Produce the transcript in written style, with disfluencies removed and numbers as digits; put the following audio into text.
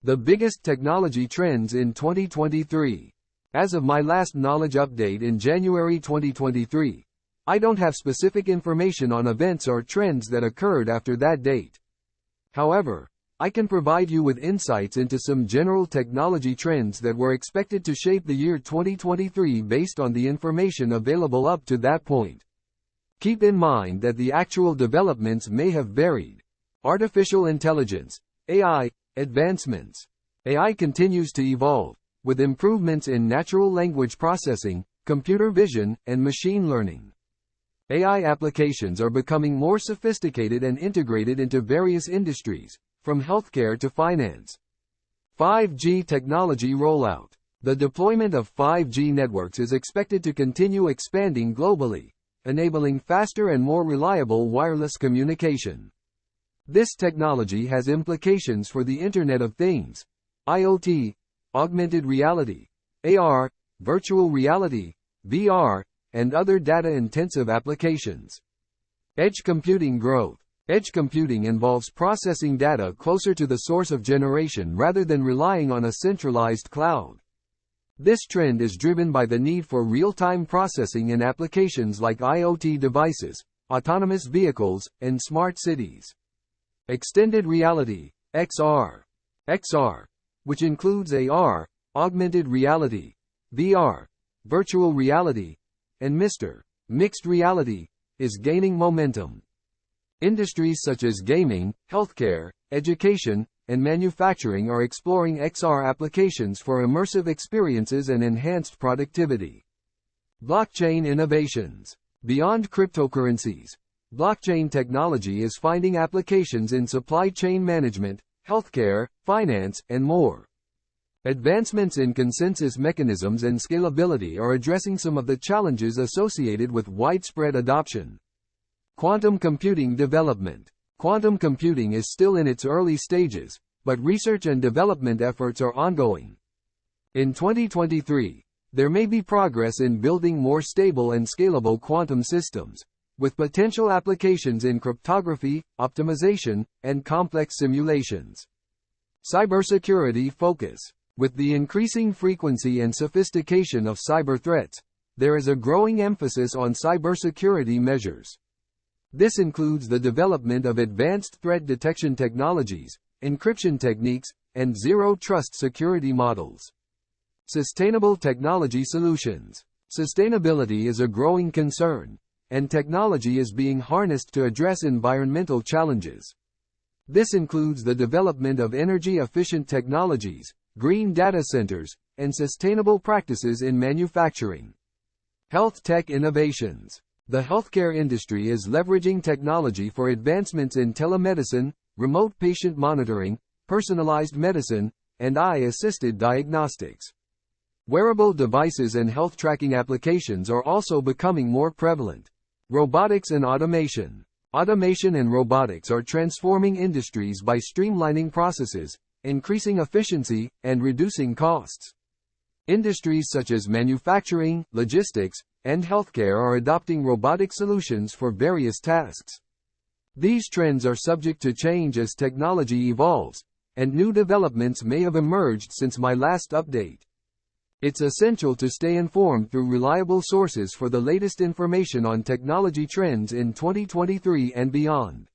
The biggest technology trends in 2023. As of my last knowledge update in January 2023, I don't have specific information on events or trends that occurred after that date. However, I can provide you with insights into some general technology trends that were expected to shape the year 2023 based on the information available up to that point. Keep in mind that the actual developments may have varied. Artificial intelligence, AI, advancements. AI continues to evolve, with improvements in natural language processing, computer vision, and machine learning. AI applications are becoming more sophisticated and integrated into various industries, from healthcare to finance. 5G technology rollout. The deployment of 5G networks is expected to continue expanding globally, enabling faster and more reliable wireless communication. This technology has implications for the Internet of Things, IoT, augmented reality, AR, virtual reality, VR, and other data-intensive applications. Edge computing growth. Edge computing involves processing data closer to the source of generation rather than relying on a centralized cloud. This trend is driven by the need for real-time processing in applications like IoT devices, autonomous vehicles, and smart cities. Extended reality, XR. XR, which includes AR, augmented reality, VR, virtual reality, and mixed reality, is gaining momentum. Industries such as gaming, healthcare, education, and manufacturing are exploring XR applications for immersive experiences and enhanced productivity. Blockchain innovations. Beyond cryptocurrencies, blockchain technology is finding applications in supply chain management, healthcare, finance, and more. Advancements in consensus mechanisms and scalability are addressing some of the challenges associated with widespread adoption. Quantum computing development. Quantum computing is still in its early stages, but research and development efforts are ongoing. In 2023, there may be progress in building more stable and scalable quantum systems, with potential applications in cryptography, optimization, and complex simulations. Cybersecurity focus. With the increasing frequency and sophistication of cyber threats, there is a growing emphasis on cybersecurity measures. This includes the development of advanced threat detection technologies, encryption techniques, and zero-trust security models. Sustainable technology solutions. Sustainability is a growing concern, and technology is being harnessed to address environmental challenges. This includes the development of energy-efficient technologies, green data centers, and sustainable practices in manufacturing. Health tech innovations. The healthcare industry is leveraging technology for advancements in telemedicine, remote patient monitoring, personalized medicine, and AI-assisted diagnostics. Wearable devices and health tracking applications are also becoming more prevalent. Robotics and automation. Automation and robotics are transforming industries by streamlining processes, increasing efficiency, and reducing costs. Industries such as manufacturing, logistics, and healthcare are adopting robotic solutions for various tasks. These trends are subject to change as technology evolves, and new developments may have emerged since my last update. It's essential to stay informed through reliable sources for the latest information on technology trends in 2023 and beyond.